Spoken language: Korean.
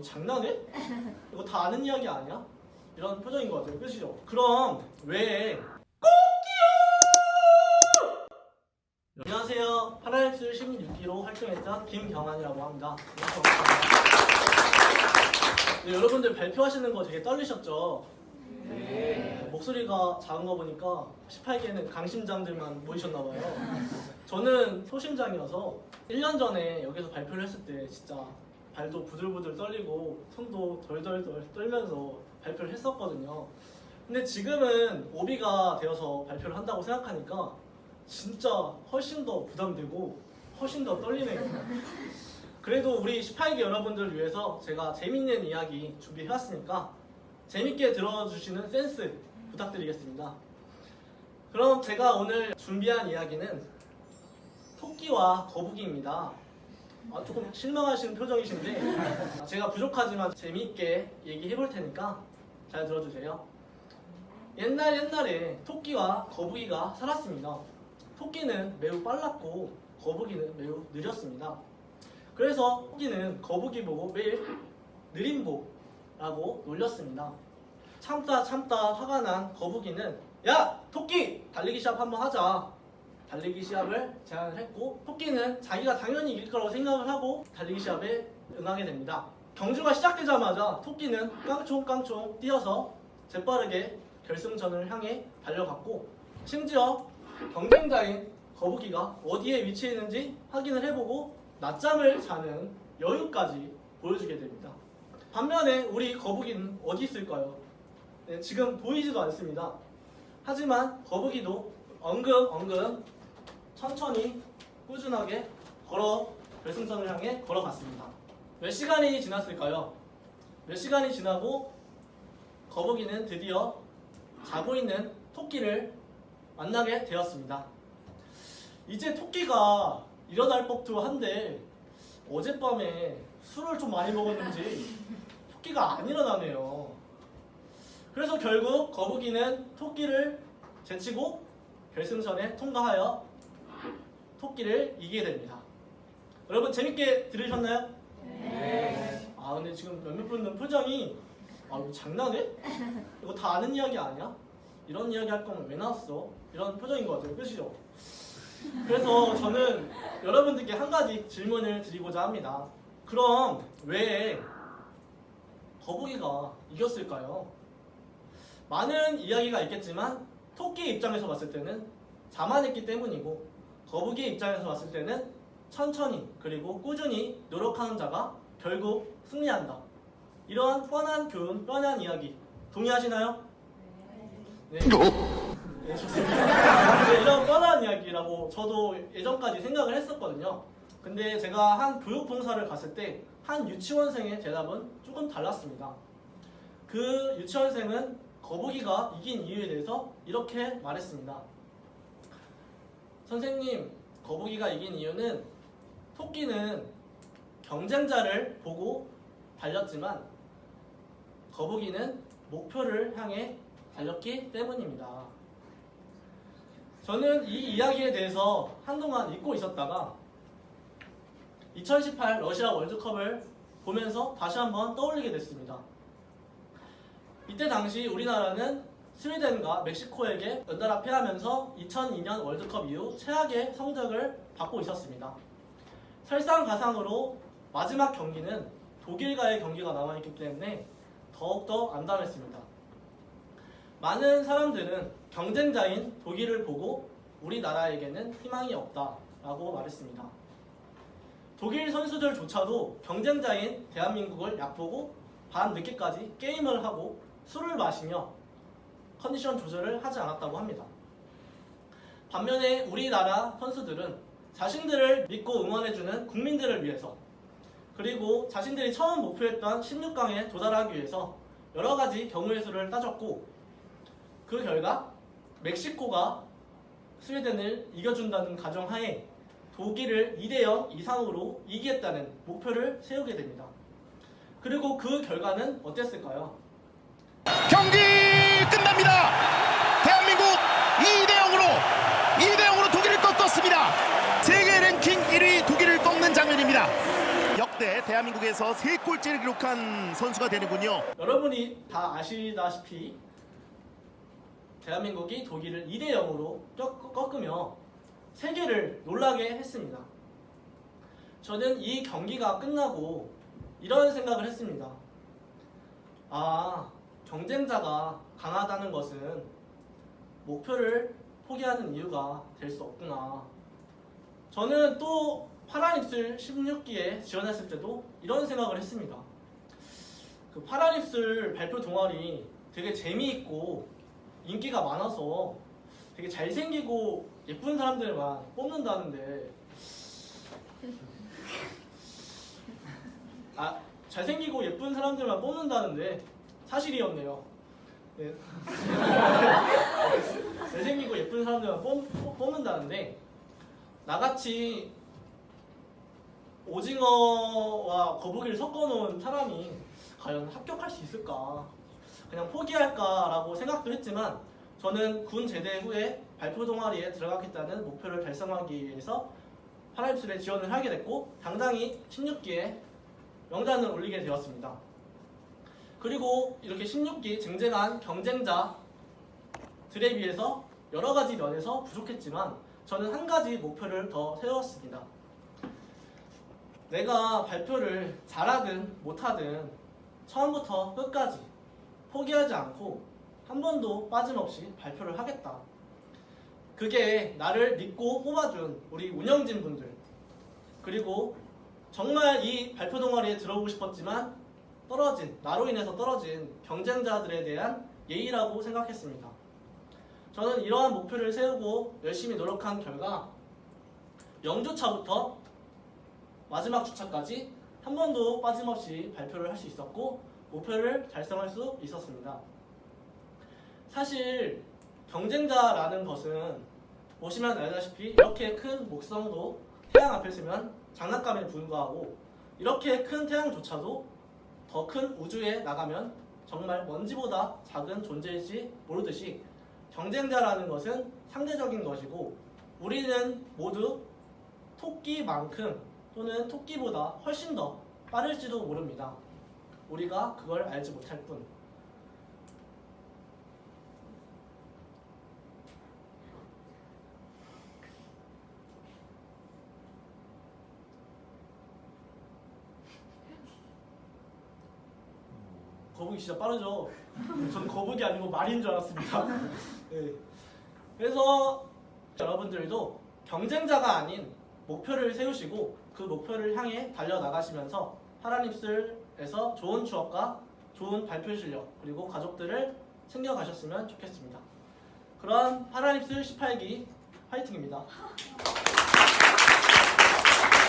장난해? 이거 다 아는 이야기 아니야? 이런 표정인 것 같아요. 끝이죠? 그럼 왜 안녕하세요. 파라랩스 16기로 활동했던 김경환이라고 합니다. 네, 여러분들 발표하시는 거 되게 떨리셨죠? 네. 목소리가 작은 거 보니까 18기에는 강심장들만 모이셨나봐요. 저는 소심장이어서 1년 전에 여기서 발표를 했을 때 진짜 발도 부들부들 떨리고 손도 덜덜덜 떨면서 발표를 했었거든요. 근데 지금은 오비가 되어서 발표를 한다고 생각하니까 진짜 훨씬 더 부담되고 훨씬 더 떨리네요. 그래도 우리 18기 여러분들을 위해서 제가 재밌는 이야기 준비해왔으니까 재밌게 들어주시는 센스 부탁드리겠습니다. 그럼 제가 오늘 준비한 이야기는 토끼와 거북이입니다. 조금 실망하시는 표정이신데 제가 부족하지만 재미있게 얘기해볼 테니까 잘 들어주세요. 옛날에 토끼와 거북이가 살았습니다. 토끼는 매우 빨랐고 거북이는 매우 느렸습니다. 그래서 토끼는 거북이 보고 매일 느림보라고 놀렸습니다. 참다 화가 난 거북이는 야! 토끼! 달리기 시합 한번 하자. 달리기 시합을 제안을 했고 토끼는 자기가 당연히 이길 거라고 생각을 하고 달리기 시합에 응하게 됩니다. 경주가 시작되자마자 토끼는 깡총깡총 뛰어서 재빠르게 결승전을 향해 달려갔고 심지어 경쟁자인 거북이가 어디에 위치해 있는지 확인을 해보고 낮잠을 자는 여유까지 보여주게 됩니다. 반면에 우리 거북이는 어디 있을까요? 네, 지금 보이지도 않습니다. 하지만 거북이도 엉금엉금 천천히 꾸준하게 결승선을 향해 걸어갔습니다. 몇 시간이 지났을까요? 몇 시간이 지나고 거북이는 드디어 자고 있는 토끼를 만나게 되었습니다. 이제 토끼가 일어날 법도 한데 어젯밤에 술을 좀 많이 먹었는지 토끼가 안 일어나네요. 그래서 결국 거북이는 토끼를 제치고 결승선에 통과하여 토끼를 이기게 됩니다. 여러분 재밌게 들으셨나요? 네. 근데 지금 몇몇 분들 표정이 이거 장난해? 이거 다 아는 이야기 아니야? 이런 이야기 할 거면 왜 나왔어? 이런 표정인 것 같아요. 끝이죠? 그래서 저는 여러분들께 한 가지 질문을 드리고자 합니다. 그럼 왜 거북이가 이겼을까요? 많은 이야기가 있겠지만 토끼 입장에서 봤을 때는 자만했기 때문이고 거북이 입장에서 봤을 때는 천천히 그리고 꾸준히 노력하는 자가 결국 승리한다. 이러한 뻔한 교훈, 뻔한 이야기 동의하시나요? 네. 네, 좋습니다. 네, 이런 뻔한 이야기라고 저도 예전까지 생각을 했었거든요. 근데 제가 한 교육봉사를 갔을 때 한 유치원생의 대답은 조금 달랐습니다. 그 유치원생은 거북이가 이긴 이유에 대해서 이렇게 말했습니다. 선생님, 거북이가 이긴 이유는 토끼는 경쟁자를 보고 달렸지만 거북이는 목표를 향해 달렸기 때문입니다. 저는 이 이야기에 대해서 한동안 잊고 있었다가 2018 러시아 월드컵을 보면서 다시 한번 떠올리게 됐습니다. 이때 당시 우리나라는 스웨덴과 멕시코에게 연달아 패하면서 2002년 월드컵 이후 최악의 성적을 받고 있었습니다. 설상가상으로 마지막 경기는 독일과의 경기가 남아있기 때문에 더욱더 암담했습니다. 많은 사람들은 경쟁자인 독일을 보고 우리나라에게는 희망이 없다라고 말했습니다. 독일 선수들조차도 경쟁자인 대한민국을 얕보고 밤늦게까지 게임을 하고 술을 마시며 컨디션 조절을 하지 않았다고 합니다. 반면에 우리나라 선수들은 자신들을 믿고 응원해주는 국민들을 위해서 그리고 자신들이 처음 목표했던 16강에 도달하기 위해서 여러 가지 경우의 수를 따졌고 그 결과 멕시코가 스웨덴을 이겨준다는 가정하에 독일을 2대0 이상으로 이기겠다는 목표를 세우게 됩니다. 그리고 그 결과는 어땠을까요? 경기 끝납니다. 대한민국 2대0으로 독일을 꺾었습니다. 세계 랭킹 1위 독일을 꺾는 장면입니다. 역대 대한민국 대한민국에서 3골째를 기록한 선수가 되는군요. 여러분이 다 아시다시피 대한민국이 독일을 2대 0으로 꺾으며 세계를 놀라게 했습니다. 저는 이 경기가 끝나고 이런 생각을 했습니다. 아, 경쟁자가 강하다는 것은 목표를 포기하는 이유가 될 수 없구나. 저는 또 파란입술 16기에 지원했을 때도 이런 생각을 했습니다. 그 파란입술 발표 동아리 되게 재미있고 인기가 많아서 되게 잘생기고 예쁜 사람들만 뽑는다는데, 아, 잘생기고 예쁜 사람들만 뽑는다는데 사실이었네요. 네. 잘생기고 예쁜 사람들만 뽑는다는데 나같이 오징어와 거북이를 섞어놓은 사람이 과연 합격할 수 있을까? 그냥 포기할까라고 생각도 했지만 저는 군 제대 후에 발표 동아리에 들어가겠다는 목표를 달성하기 위해서 파라입술에 지원을 하게 됐고 당당히 16기에 명단을 올리게 되었습니다. 그리고 이렇게 16기 쟁쟁한 경쟁자들에 비해서 여러 가지 면에서 부족했지만 저는 한 가지 목표를 더 세웠습니다. 내가 발표를 잘하든 못하든 처음부터 끝까지 포기하지 않고 한 번도 빠짐없이 발표를 하겠다. 그게 나를 믿고 뽑아준 우리 운영진 분들, 그리고 정말 이 발표 동아리에 들어오고 싶었지만 나로 인해서 떨어진 경쟁자들에 대한 예의라고 생각했습니다. 저는 이러한 목표를 세우고 열심히 노력한 결과 0주차부터 마지막 주차까지 한 번도 빠짐없이 발표를 할 수 있었고 목표를 달성할 수 있었습니다. 사실 경쟁자라는 것은 보시면 알다시피 이렇게 큰 목성도 태양 앞에 있으면 장난감에 불과하고 이렇게 큰 태양조차도 더 큰 우주에 나가면 정말 먼지보다 작은 존재일지 모르듯이 경쟁자라는 것은 상대적인 것이고 우리는 모두 토끼만큼 또는 토끼보다 훨씬 더 빠를지도 모릅니다. 우리가 그걸 알지 못할 뿐. 거북이 진짜 빠르죠? 저는 거북이 아니고 말인 줄 알았습니다. 네. 그래서 여러분들도 경쟁자가 아닌 목표를 세우시고 그 목표를 향해 달려나가시면서 파란입술에서 좋은 추억과 좋은 발표 실력 그리고 가족들을 챙겨가셨으면 좋겠습니다. 그럼 파란입술 18기 화이팅입니다.